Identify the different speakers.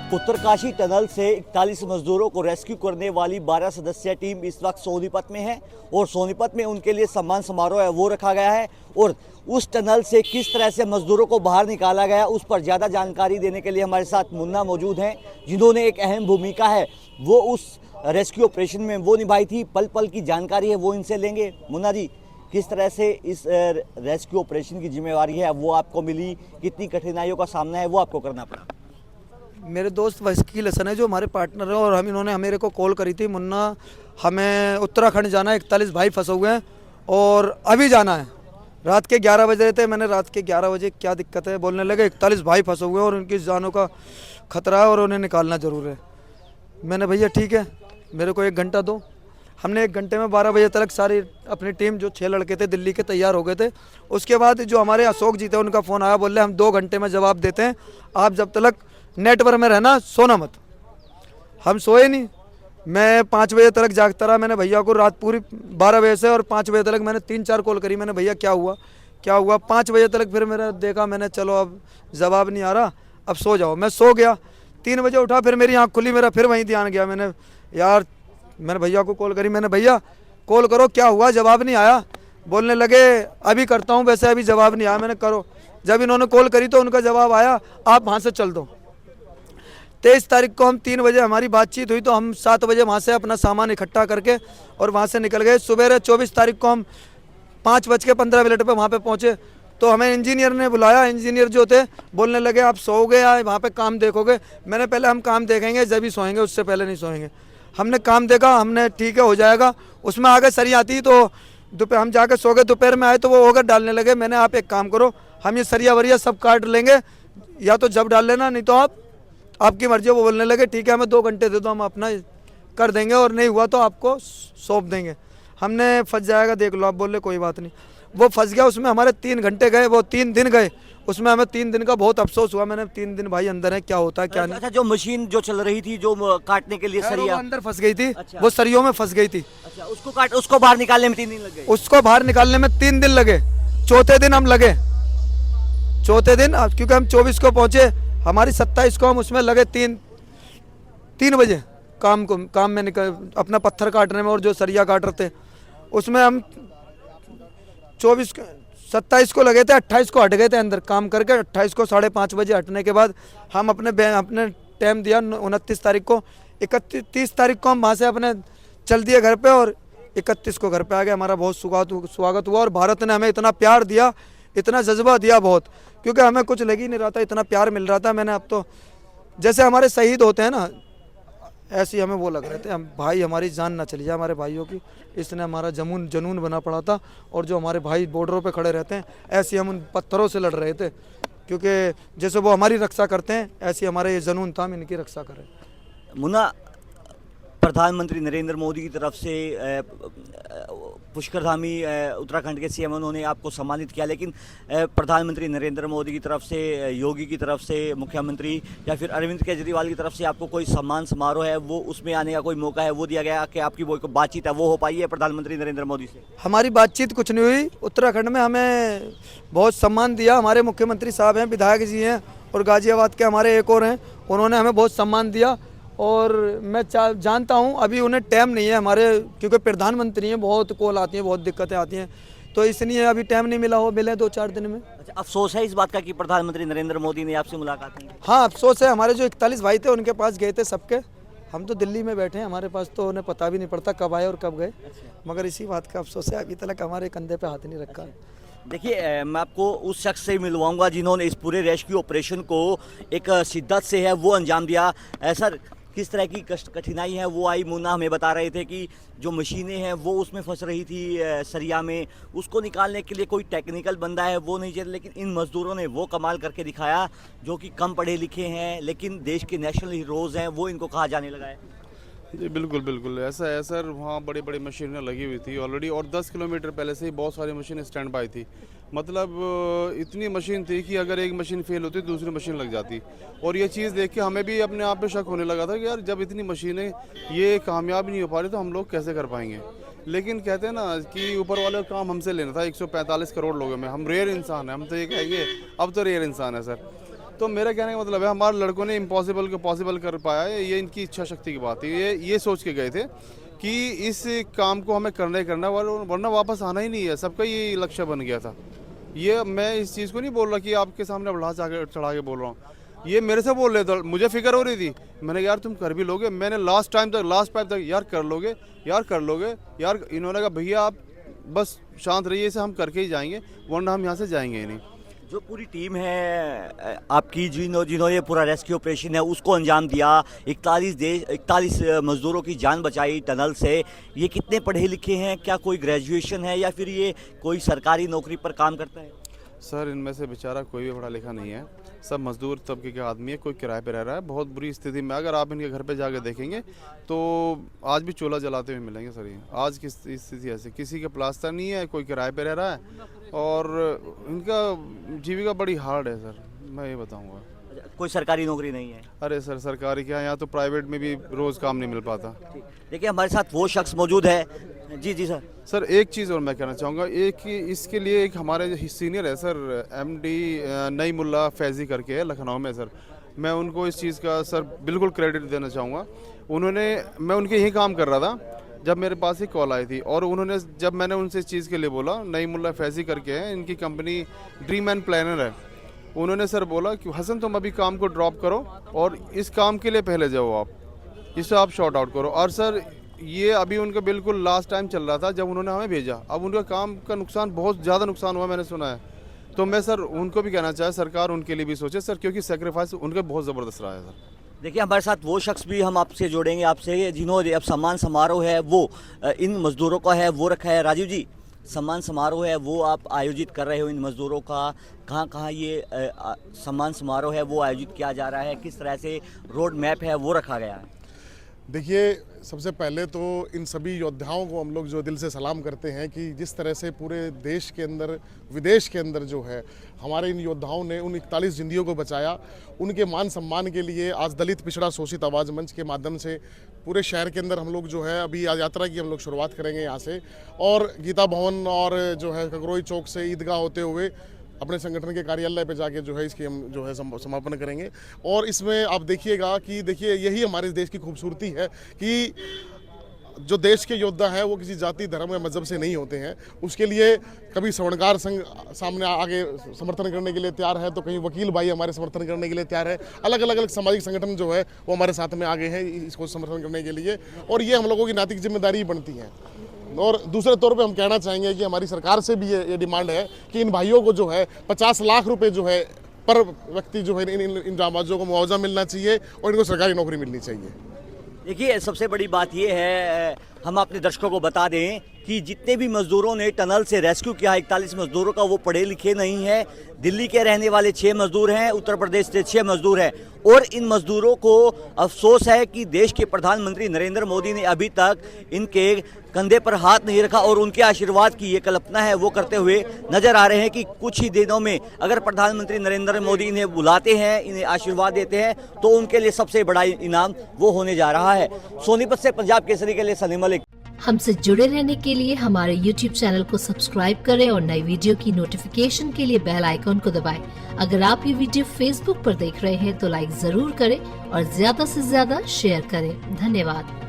Speaker 1: Uttarkashi tunnel से 41 मजदूरों को रेस्क्यू करने वाली 12 सदस्यीय टीम इस वक्त सोनीपत में है और सोनीपत में उनके लिए सम्मान समारोह है वो रखा गया है। और उस टनल से किस तरह से मजदूरों को बाहर निकाला गया उस पर ज़्यादा जानकारी देने के लिए हमारे साथ मुन्ना मौजूद हैं, जिन्होंने एक अहम भूमिका है वो उस रेस्क्यू ऑपरेशन में वो निभाई थी। पल पल की जानकारी है वो इनसे लेंगे। मुन्ना जी, किस तरह से इस रेस्क्यू ऑपरेशन की जिम्मेवारी है वो आपको मिली, कितनी कठिनाइयों का सामना है वो आपको करना पड़ा?
Speaker 2: मेरे दोस्त वकील हसन है जो हमारे पार्टनर हैं और इन्होंने मेरे को कॉल करी थी, मुन्ना हमें उत्तराखंड जाना है, 41 भाई फंसे हुए हैं और अभी जाना है। रात के 11 बजे थे, मैंने रात के 11 बजे क्या दिक्कत है, बोलने लगे 41 भाई फंसे हुए हैं और उनकी जानों का खतरा है और उन्हें निकालना ज़रूर है। मैंने भैया ठीक है, मेरे को 1 घंटा दो। हमने 1 घंटे में 12 बजे तक सारी अपनी टीम जो 6 लड़के थे दिल्ली के तैयार हो गए थे। उसके बाद जो हमारे अशोक जी थे उनका फ़ोन आया, बोल रहे हम 2 घंटे में जवाब देते हैं, आप जब तक नेटवर्क में रहना, सोना मत। हम सोए नहीं, मैं 5 बजे तक जागता रहा। मैंने भैया को रात पूरी 12 बजे से और 5 बजे तक मैंने 3-4 कॉल करी। मैंने भैया क्या हुआ क्या हुआ, 5 बजे तक फिर मेरा देखा, मैंने चलो अब जवाब नहीं आ रहा, अब सो जाओ। मैं सो गया, 3 बजे उठा, फिर मेरी आँख खुली, मेरा फिर वहीं ध्यान गया। मैंने भैया को कॉल करी, मैंने भैया कॉल करो क्या हुआ, जवाब नहीं आया। बोलने लगे अभी करता हूँ, वैसे अभी जवाब नहीं आया। मैंने करो। जब इन्होंने कॉल करी तो उनका जवाब आया, आप वहाँ से चल दो। 23 तारीख को हम 3 बजे हमारी बातचीत हुई तो हम 7 बजे वहाँ से अपना सामान इकट्ठा करके और वहाँ से निकल गए। सुबह 24 तारीख को हम 5:15 पर वहाँ पे पहुँचे तो हमें इंजीनियर ने बुलाया। इंजीनियर जो थे बोलने लगे आप सोओगे या वहाँ पे काम देखोगे। मैंने पहले हम काम देखेंगे जब ही सोएंगे, उससे पहले नहीं सोएंगे। हमने काम देखा, हमने ठीक है हो जाएगा। उसमें आगे सरी आती तो दोपहर हम जाके सो गए। दोपहर में आए तो वो ओगर डालने लगे। मैंने आप एक काम करो, हम ये सरिया वरिया सब काट लेंगे, या तो जब डाल लेना नहीं तो आपकी मर्जी। वो बोलने लगे ठीक है हमें 2 घंटे दे दो, हम अपना कर देंगे और नहीं हुआ तो आपको सौंप देंगे। हमने फंस जाएगा देख लो, आप बोले कोई बात नहीं। वो फंस गया, उसमें हमारे 3 घंटे गए, वो 3 दिन गए। उसमें हमें 3 दिन का बहुत अफसोस हुआ। मैंने 3 दिन भाई अंदर है क्या होता है क्या नहीं।
Speaker 1: अच्छा, जो मशीन जो चल रही थी जो काटने के लिए सरिया
Speaker 2: अंदर फंस गई थी।
Speaker 1: अच्छा।
Speaker 2: वो सरियों में फंस गई थी।
Speaker 1: अच्छा, उसको बाहर निकालने में 3 दिन लग गए।
Speaker 2: उसको बाहर निकालने में 3 दिन लगे। चौथे दिन हम लगे, चौथे दिन क्योंकि हम 24 को पहुंचे, हमारी 27 को हम उसमें लगे 3 बजे काम में निकल अपना पत्थर काटने में और जो सरिया काट रहे थे उसमें। हम 27 को लगे थे, 28 को हट गए थे अंदर काम करके। 28 को 5:30 बजे हटने के बाद हम अपने टाइम दिया 29 तारीख को। 31 तारीख को हम वहाँ से अपने चल दिए घर पे और 31 को घर पे आ गए। हमारा बहुत स्वागत हुआ और भारत ने हमें इतना प्यार दिया, इतना जज्बा दिया बहुत, क्योंकि हमें कुछ लग ही नहीं रहा था, इतना प्यार मिल रहा था। मैंने अब तो जैसे हमारे शहीद होते हैं ना, ऐसे ही हमें वो लग रहे थे हम भाई, हमारी जान ना चली जाए हमारे भाइयों की। इसने हमारा जनून बना पड़ा था। और जो हमारे भाई बॉर्डरों पे खड़े रहते हैं, ऐसे हम उन पत्थरों से लड़ रहे थे, क्योंकि जैसे वो हमारी रक्षा करते हैं ऐसे हमारे ये जनून था, हम इनकी रक्षा करें।
Speaker 1: मुन्ना, प्रधानमंत्री नरेंद्र मोदी की तरफ से पुष्कर धामी उत्तराखंड के सीएम उन्होंने आपको सम्मानित किया, लेकिन प्रधानमंत्री नरेंद्र मोदी की तरफ से, योगी की तरफ से, मुख्यमंत्री या फिर अरविंद केजरीवाल की तरफ से आपको कोई सम्मान समारोह है वो उसमें आने का कोई मौका है वो दिया गया कि आपकी वो बातचीत है वो हो पाई है प्रधानमंत्री नरेंद्र मोदी से?
Speaker 2: हमारी बातचीत कुछ नहीं हुई। उत्तराखंड में हमें बहुत सम्मान दिया। हमारे मुख्यमंत्री साहब हैं, विधायक जी हैं और गाजियाबाद के हमारे एक और हैं, उन्होंने हमें बहुत सम्मान दिया। और मैं जानता हूं अभी उन्हें टाइम नहीं है हमारे, क्योंकि प्रधानमंत्री हैं, बहुत कॉल आती हैं, बहुत दिक्कतें आती हैं, तो इसलिए अभी टाइम नहीं मिला हो, मिले 2-4 दिन में।
Speaker 1: अच्छा, अफसोस है इस बात का कि प्रधानमंत्री नरेंद्र मोदी ने आपसे मुलाकात नहीं की?
Speaker 2: हाँ अफसोस है। हमारे जो 41 भाई थे उनके पास गए थे सबके, हम तो दिल्ली में बैठे हैं, हमारे पास तो उन्हें पता भी नहीं पड़ता कब आए और कब गए। मगर इसी बात का अफसोस है अभी तक हमारे कंधे पे हाथ नहीं रखा।
Speaker 1: देखिए, मैं आपको उस शख्स से मिलवाऊंगा जिन्होंने इस पूरे रेस्क्यू ऑपरेशन को एक शिद्दत से है वो अंजाम दिया। सर, किस तरह की कठिनाई है वो आई? मुन्ना हमें बता रहे थे कि जो मशीनें हैं वो उसमें फंस रही थी सरिया में, उसको निकालने के लिए कोई टेक्निकल बंदा है वो नहीं चाहिए, लेकिन इन मजदूरों ने वो कमाल करके दिखाया, जो कि कम पढ़े लिखे हैं लेकिन देश के नेशनल हीरोज़ हैं, वो इनको कहा जाने लगा है।
Speaker 3: जी बिल्कुल ऐसा है सर। वहाँ बड़ी बड़ी मशीनें लगी हुई थी ऑलरेडी और 10 किलोमीटर पहले से ही बहुत सारी मशीनें स्टैंड बाय थी। मतलब इतनी मशीन थी कि अगर एक मशीन फेल होती दूसरी मशीन लग जाती। और ये चीज़ देख के हमें भी अपने आप पे शक होने लगा था कि यार जब इतनी मशीनें ये कामयाब नहीं हो पा रही तो हम लोग कैसे कर पाएंगे। लेकिन कहते हैं ना कि ऊपर वाले का काम हमसे लेना था। 145 करोड़ लोगों में हम रेयर इंसान हैं, हम तो ये कहेंगे अब तो रेयर इंसान है सर। तो मेरा कहने का मतलब है हमारे लड़कों ने इम्पॉसिबल को पॉसिबल कर पाया है, ये इनकी इच्छा शक्ति की बात है। ये सोच के गए थे कि इस काम को हमें करना ही करना, वरना वापस आना ही नहीं है। सबका ये लक्ष्य बन गया था। ये मैं इस चीज़ को नहीं बोल रहा कि आपके सामने बढ़ा चढ़ा के बोल रहा हूँ, ये मेरे से बोल रहे थे, मुझे फिक्र हो रही थी। मैंने यार तुम कर भी लोगे, मैंने लास्ट पाइप तक यार कर लोगे यार। इन्होंने कहा भैया आप बस शांत रहिए, इसे हम करके ही जाएंगे, वरना हम यहाँ से जाएंगे ही नहीं।
Speaker 1: जो पूरी टीम है आपकी जिन्होंने पूरा रेस्क्यू ऑपरेशन है उसको अंजाम दिया, 41 मजदूरों की जान बचाई टनल से, ये कितने पढ़े लिखे हैं? क्या कोई ग्रेजुएशन है या फिर ये कोई सरकारी नौकरी पर काम करता है?
Speaker 3: सर इनमें से बेचारा कोई भी पढ़ा लिखा नहीं है, सब मजदूर तबके के आदमी है। कोई किराए पे रह रहा है, बहुत बुरी स्थिति में। अगर आप इनके घर पे जाके देखेंगे तो आज भी चूल्हा जलाते हुए मिलेंगे सर। ये आज की स्थिति ऐसी, किसी का प्लास्टर नहीं है, कोई किराए पे रह रहा है और इनका जीविका बड़ी हार्ड है सर, मैं ये बताऊँगा।
Speaker 1: कोई सरकारी नौकरी नहीं है?
Speaker 3: अरे सर सरकारी क्या, यहाँ तो प्राइवेट में भी रोज़ काम नहीं मिल पाता।
Speaker 1: देखिए हमारे साथ वो शख्स मौजूद है। जी सर।
Speaker 3: सर एक चीज़ और मैं कहना चाहूँगा, एक इसके लिए एक हमारे सीनियर है सर, MD नईमुल्ला फैज़ी करके है लखनऊ में सर। मैं उनको इस चीज़ का सर बिल्कुल क्रेडिट देना चाहूँगा। मैं उनके यही काम कर रहा था जब मेरे पास एक कॉल आई थी, और उन्होंने जब मैंने उनसे इस चीज़ के लिए बोला, नईमुल्ला फैज़ी करके है, इनकी कंपनी ड्रीम एंड प्लानर है। उन्होंने सर बोला कि हसन तुम अभी काम को ड्रॉप करो और इस काम के लिए पहले जाओ, आप इसे आप शॉर्ट आउट करो। और सर ये अभी उनका बिल्कुल लास्ट टाइम चल रहा था जब उन्होंने हमें भेजा। अब उनका काम का नुकसान, बहुत ज़्यादा नुकसान हुआ मैंने सुना है। तो मैं सर उनको भी कहना चाहे सरकार उनके लिए भी सोचे सर, क्योंकि सेक्रीफाइस उनका बहुत ज़बरदस्त रहा है सर।
Speaker 1: देखिए हमारे साथ वो शख्स भी हम आपसे जोड़ेंगे आपसे, जिन्होंने अब सम्मान समारोह है वो इन मज़दूरों का है वो रखा है। राजीव जी, सम्मान समारोह है वो आप आयोजित कर रहे हो इन मज़दूरों का, कहाँ ये सम्मान समारोह है वो आयोजित किया जा रहा है, किस तरह से रोड मैप है वो रखा गया है?
Speaker 4: देखिए सबसे पहले तो इन सभी योद्धाओं को हम लोग जो दिल से सलाम करते हैं कि जिस तरह से पूरे देश के अंदर विदेश के अंदर जो है हमारे इन योद्धाओं ने उन 41 जिंदगियों को बचाया। उनके मान सम्मान के लिए आज दलित पिछड़ा शोषित आवाज़ मंच के माध्यम से पूरे शहर के अंदर हम लोग जो है अभी आज यात्रा की हम लोग शुरुआत करेंगे यहाँ से, और गीता भवन और जो है ककरोई चौक से ईदगाह होते हुए अपने संगठन के कार्यालय पे जाके जो है इसकी हम जो है समापन करेंगे। और इसमें आप देखिएगा कि देखिए यही हमारे देश की खूबसूरती है कि जो देश के योद्धा है वो किसी जाति धर्म या मजहब से नहीं होते हैं। उसके लिए कभी स्वर्णकार संघ सामने आगे समर्थन करने के लिए तैयार है, तो कहीं वकील भाई हमारे समर्थन करने के लिए तैयार है। अलग अलग सामाजिक संगठन जो है वो हमारे साथ में आगे हैं इसको समर्थन करने के लिए, और ये हम लोगों की नैतिक जिम्मेदारी बनती है। और दूसरे तौर पे हम कहना चाहेंगे कि हमारी सरकार से भी ये डिमांड है कि इन भाइयों को जो है 50 लाख रुपए जो है पर व्यक्ति जो है इन जांबाजों को मुआवजा मिलना चाहिए और इनको सरकारी नौकरी मिलनी चाहिए।
Speaker 1: देखिए सबसे बड़ी बात ये है, हम अपने दर्शकों को बता दें कि जितने भी मजदूरों ने टनल से रेस्क्यू किया 41 मजदूरों का, वो पढ़े लिखे नहीं हैं। दिल्ली के रहने वाले 6 मजदूर हैं, उत्तर प्रदेश से 6 मजदूर हैं, और इन मजदूरों को अफसोस है कि देश के प्रधानमंत्री नरेंद्र मोदी ने अभी तक इनके कंधे पर हाथ नहीं रखा, और उनके आशीर्वाद की ये कल्पना है वो करते हुए नजर आ रहे हैं कि कुछ ही दिनों में अगर प्रधानमंत्री नरेंद्र मोदी इन्हें बुलाते हैं, इन्हें आशीर्वाद देते हैं, तो उनके लिए सबसे बड़ा इनाम वो होने जा रहा है। सोनीपत से पंजाब केसरी के लिए सलीम मलिक।
Speaker 5: हमसे जुड़े रहने के लिए हमारे YouTube चैनल को सब्सक्राइब करें और नई वीडियो की नोटिफिकेशन के लिए बेल आइकॉन को दबाएं। अगर आप ये वीडियो Facebook पर देख रहे हैं तो लाइक जरूर करें और ज्यादा से ज्यादा शेयर करें। धन्यवाद।